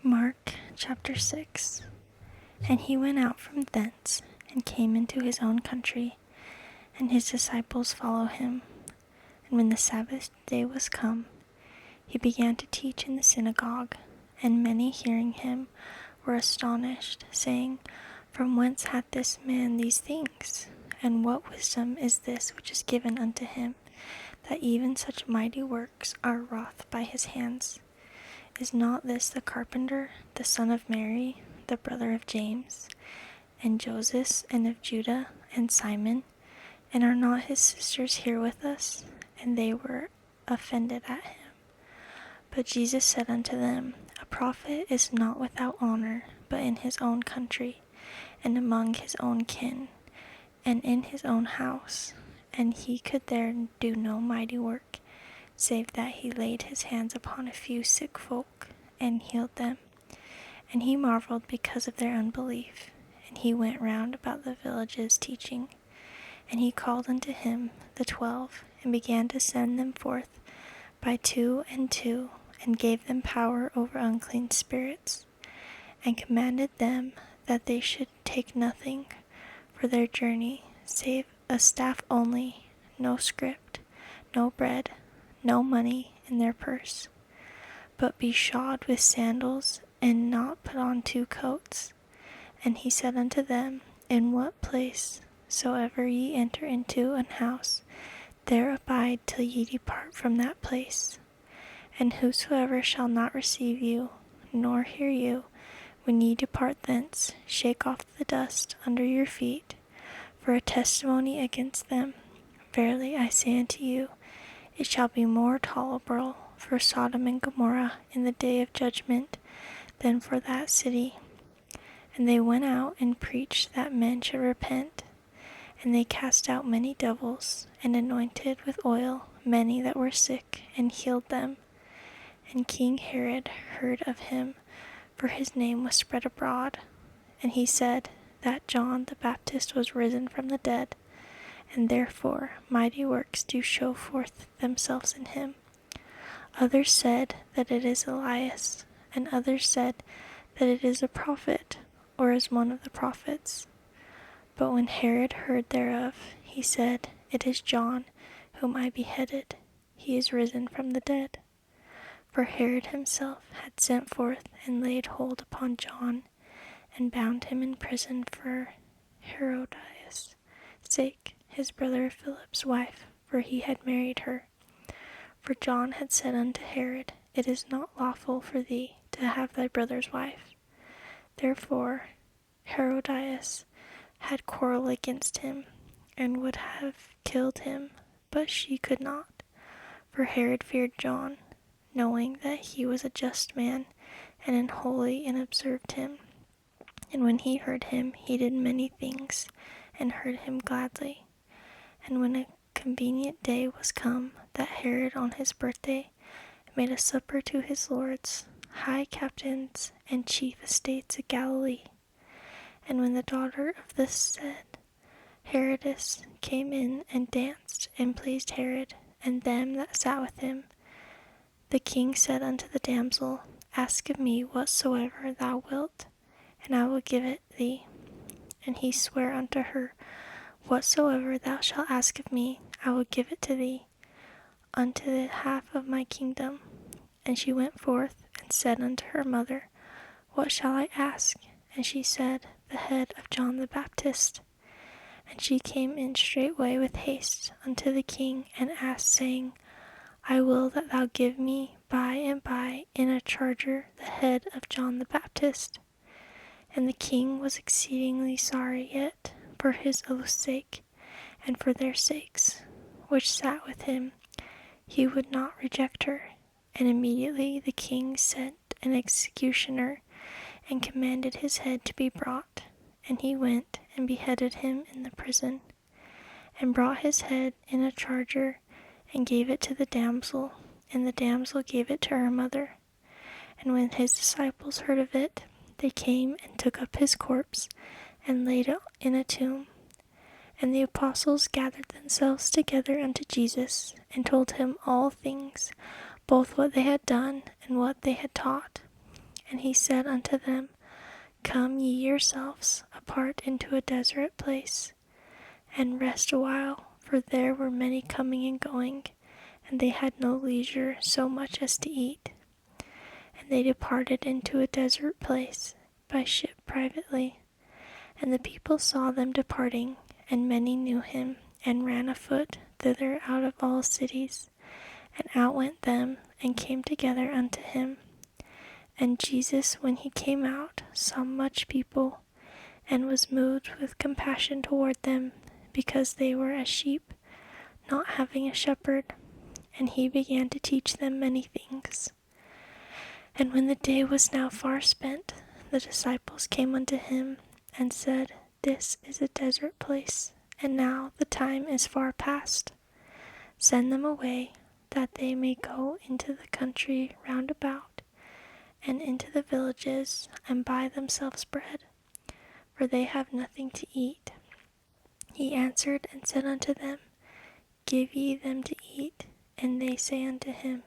Mark chapter 6. And he went out from thence, and came into his own country, and his disciples followed him. And when the Sabbath day was come, he began to teach in the synagogue, and many hearing him were astonished, saying, From whence hath this man these things? And what wisdom is this which is given unto him, that even such mighty works are wrought by his hands? Is not this the carpenter, the son of Mary, the brother of James, and Joseph, and of Judah, and Simon? And are not his sisters here with us? And they were offended at him. But Jesus said unto them, A prophet is not without honor, but in his own country, and among his own kin, and in his own house. And he could there do no mighty work, save that he laid his hands upon a few sick folk, and healed them. And he marveled because of their unbelief. And he went round about the villages teaching. And he called unto him the 12, and began to send them forth by 2 and 2, and gave them power over unclean spirits, and commanded them that they should take nothing for their journey, save a staff only, no scrip, no bread, no money in their purse, but be shod with sandals, and not put on 2 coats. And he said unto them, In what place soever ye enter into an house, there abide till ye depart from that place. And whosoever shall not receive you, nor hear you, when ye depart thence, shake off the dust under your feet, for a testimony against them. Verily I say unto you, it shall be more tolerable for Sodom and Gomorrah in the day of judgment than for that city. And they went out and preached that men should repent. And they cast out many devils, and anointed with oil many that were sick, and healed them. And King Herod heard of him, for his name was spread abroad. And he said that John the Baptist was risen from the dead, and therefore mighty works do show forth themselves in him. Others said that it is Elias, and others said that it is a prophet, or is one of the prophets. But when Herod heard thereof, he said, It is John, whom I beheaded. He is risen from the dead. For Herod himself had sent forth and laid hold upon John, and bound him in prison for Herodias' sake, his brother Philip's wife, for he had married her. For John had said unto Herod, It is not lawful for thee to have thy brother's wife. Therefore Herodias had quarrel against him, and would have killed him, but she could not. For Herod feared John, knowing that he was a just man, and an holy, and observed him. And when he heard him, he did many things, and heard him gladly. And when a convenient day was come, that Herod on his birthday made a supper to his lords, high captains, and chief estates of Galilee. And when the daughter of the said Herodias came in and danced, and pleased Herod, and them that sat with him, the king said unto the damsel, Ask of me whatsoever thou wilt, and I will give it thee. And he sware unto her, Whatsoever thou shalt ask of me, I will give it to thee, unto the half of my kingdom. And she went forth, and said unto her mother, What shall I ask? And she said, The head of John the Baptist. And she came in straightway with haste unto the king, and asked, saying, I will that thou give me by and by in a charger the head of John the Baptist. And the king was exceedingly sorry, yet for his oath's sake, and for their sakes, which sat with him, he would not reject her. And immediately the king sent an executioner, and commanded his head to be brought. And he went and beheaded him in the prison, and brought his head in a charger, and gave it to the damsel, and the damsel gave it to her mother. And when his disciples heard of it, they came and took up his corpse, and laid it in a tomb. And the apostles gathered themselves together unto Jesus, and told him all things, both what they had done, and what they had taught. And he said unto them, Come ye yourselves apart into a desolate place, and rest a while, for there were many coming and going, and they had no leisure so much as to eat. And they departed into a desert place by ship privately. And the people saw them departing, and many knew him, and ran afoot thither out of all cities, and outwent them, and came together unto him. And Jesus, when he came out, saw much people, and was moved with compassion toward them, because they were as sheep, not having a shepherd. And he began to teach them many things. And when the day was now far spent, the disciples came unto him, and said, This is a desert place, and now the time is far past. Send them away, that they may go into the country round about, and into the villages, and buy themselves bread, for they have nothing to eat. He answered and said unto them, Give ye them to eat. And they say unto him,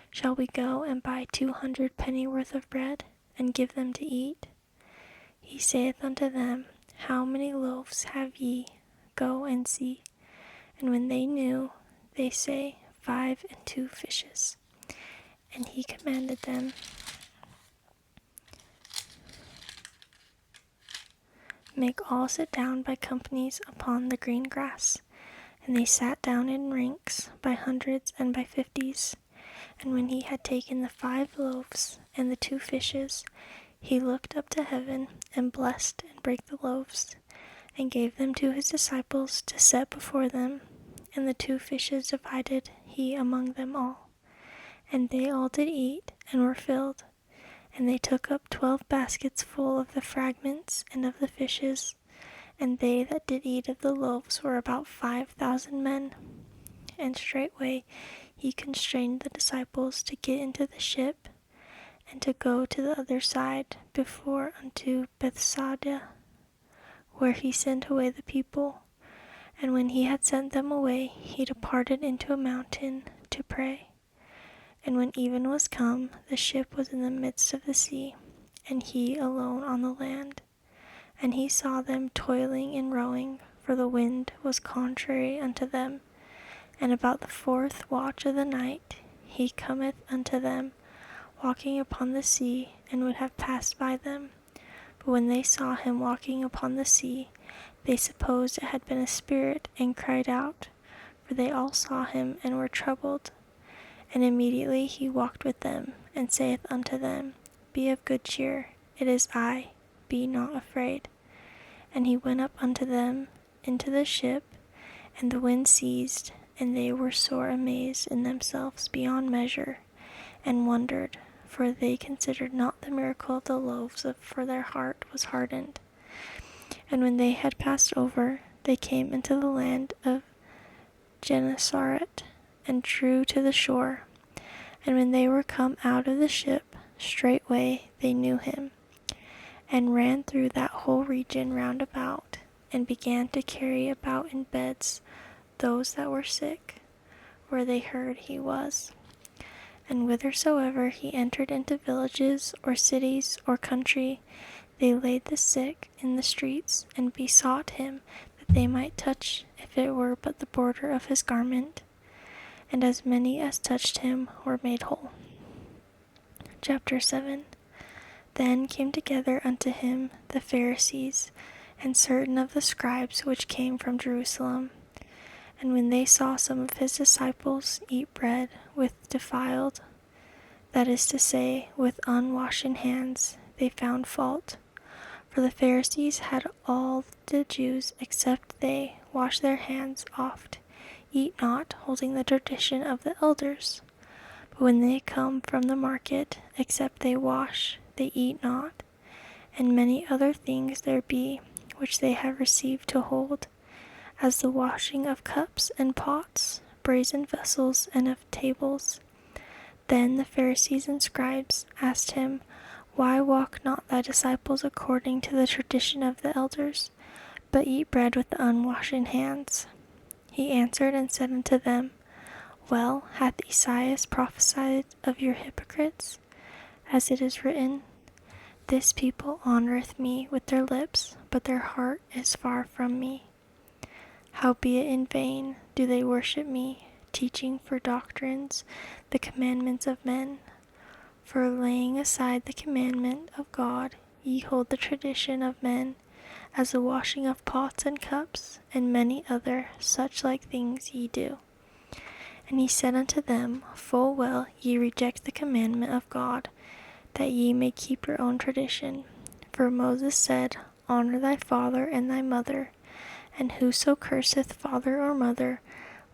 Shall we go and buy 200 pennyworth of bread, and give them to eat? He saith unto them, How many loaves have ye? Go and see. And when they knew, they say, 5 and 2 fishes. And he commanded them, Make all sit down by companies upon the green grass. And they sat down in ranks, by hundreds and by 50s. And when he had taken the 5 loaves and the 2 fishes, he looked up to heaven, and blessed, and brake the loaves, and gave them to his disciples to set before them. And the 2 fishes divided he among them all. And they all did eat, and were filled. And they took up 12 baskets full of the fragments and of the fishes. And they that did eat of the loaves were about 5,000 men. And straightway he constrained the disciples to get into the ship, and to go to the other side before unto Bethsaida, where he sent away the people. And when he had sent them away, he departed into a mountain to pray. And when even was come, the ship was in the midst of the sea, and he alone on the land. And he saw them toiling and rowing, for the wind was contrary unto them. And about the 4th watch of the night he cometh unto them, walking upon the sea, and would have passed by them. But when they saw him walking upon the sea, they supposed it had been a spirit, and cried out, for they all saw him, and were troubled. And immediately he walked with them, and saith unto them, Be of good cheer, it is I, be not afraid. And he went up unto them into the ship, and the wind ceased, and they were sore amazed in themselves beyond measure, and wondered, for they considered not the miracle of the loaves, for their heart was hardened. And when they had passed over, they came into the land of Gennesaret, and drew to the shore. And when they were come out of the ship, straightway they knew him, and ran through that whole region round about, and began to carry about in beds those that were sick, where they heard he was. And whithersoever he entered into villages, or cities, or country, they laid the sick in the streets, and besought him that they might touch, if it were but the border of his garment. And as many as touched him were made whole. Chapter 7. Then came together unto him the Pharisees, and certain of the scribes which came from Jerusalem. And when they saw some of his disciples eat bread with defiled, that is to say, with unwashen hands, they found fault. For the Pharisees had all the Jews, except they, wash their hands oft, eat not, holding the tradition of the elders. But when they come from the market, except they wash, they eat not. And many other things there be, which they have received to hold, as the washing of cups and pots, brazen vessels, and of tables. Then the Pharisees and scribes asked him, Why walk not thy disciples according to the tradition of the elders, but eat bread with the unwashen hands? He answered and said unto them, Well hath Esaias prophesied of your hypocrites, as it is written, This people honoureth me with their lips, but their heart is far from me. Howbeit in vain do they worship me, teaching for doctrines the commandments of men. For laying aside the commandment of God, ye hold the tradition of men, as the washing of pots and cups, and many other such like things ye do. And he said unto them, Full well ye reject the commandment of God, that ye may keep your own tradition. For Moses said, Honour thy father and thy mother, and whoso curseth father or mother,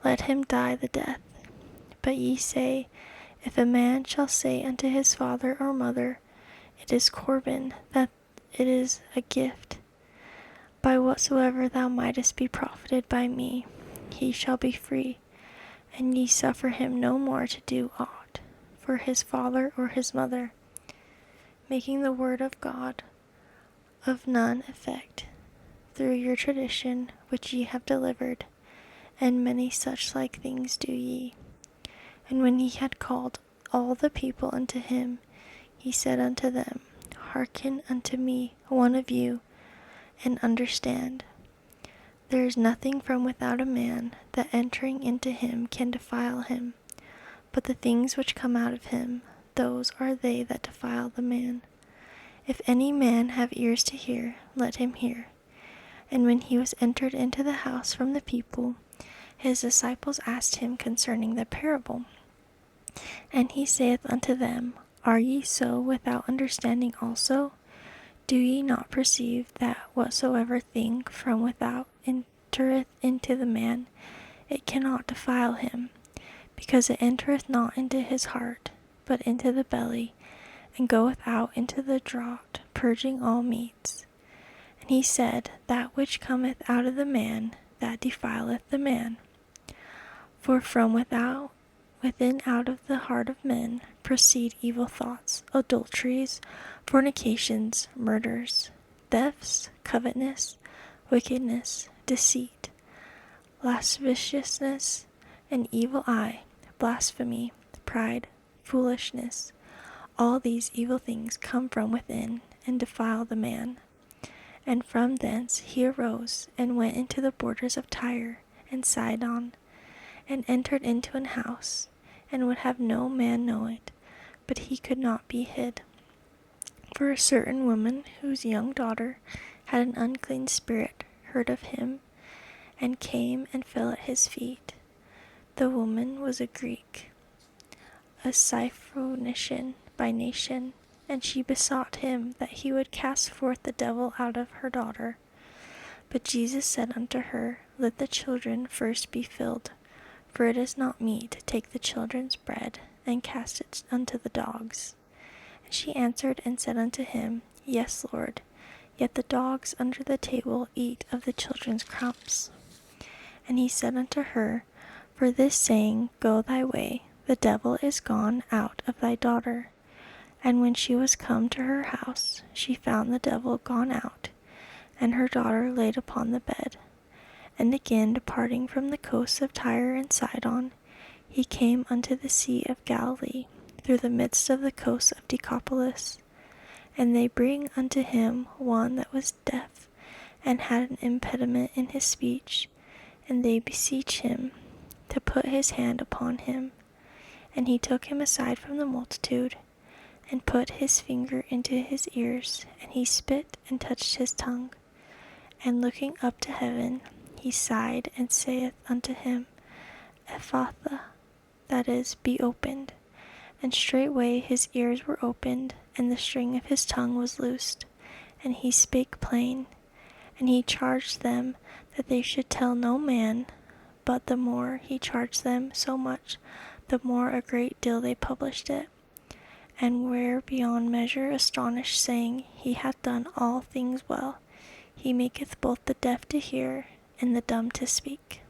let him die the death. But ye say, If a man shall say unto his father or mother, It is Corban, that it is a gift, by whatsoever thou mightest be profited by me, he shall be free, and ye suffer him no more to do aught for his father or his mother, making the word of God of none effect, through your tradition which ye have delivered, and many such like things do ye. And when he had called all the people unto him, he said unto them, Hearken unto me, one of you, and understand. There is nothing from without a man that entering into him can defile him, but the things which come out of him, those are they that defile the man. If any man have ears to hear, let him hear. And when he was entered into the house from the people, his disciples asked him concerning the parable. And he saith unto them, Are ye so without understanding also? Do ye not perceive that whatsoever thing from without entereth into the man, it cannot defile him, because it entereth not into his heart, but into the belly, and goeth out into the draught, purging all meats? And he said, That which cometh out of the man, that defileth the man. For from within out of the heart of men proceed evil thoughts, adulteries, fornications, murders, thefts, covetousness, wickedness, deceit, lasciviousness, an evil eye, blasphemy, pride, foolishness. All these evil things come from within, and defile the man. And from thence he arose, and went into the borders of Tyre and Sidon, and entered into an house, and would have no man know it, but he could not be hid. For a certain woman, whose young daughter had an unclean spirit, heard of him, and came and fell at his feet. The woman was a Greek, a Syrophoenician by nation, and she besought him that he would cast forth the devil out of her daughter. But Jesus said unto her, Let the children first be filled, for it is not meet to take the children's bread, and cast it unto the dogs. And she answered and said unto him, Yes, Lord, yet the dogs under the table eat of the children's crumbs. And he said unto her, For this saying, Go thy way, the devil is gone out of thy daughter. And when she was come to her house, she found the devil gone out, and her daughter laid upon the bed. And again departing from the coasts of Tyre and Sidon, he came unto the sea of Galilee, through the midst of the coasts of Decapolis. And they bring unto him one that was deaf, and had an impediment in his speech, and they beseech him to put his hand upon him. And he took him aside from the multitude, and put his finger into his ears, and he spit and touched his tongue. And looking up to heaven, he sighed and saith unto him, Ephphatha, that is, be opened. And straightway his ears were opened, and the string of his tongue was loosed, and he spake plain. And he charged them that they should tell no man, but the more he charged them so much, the more a great deal they published it, and were beyond measure astonished, saying, He hath done all things well. He maketh both the deaf to hear, and the dumb to speak.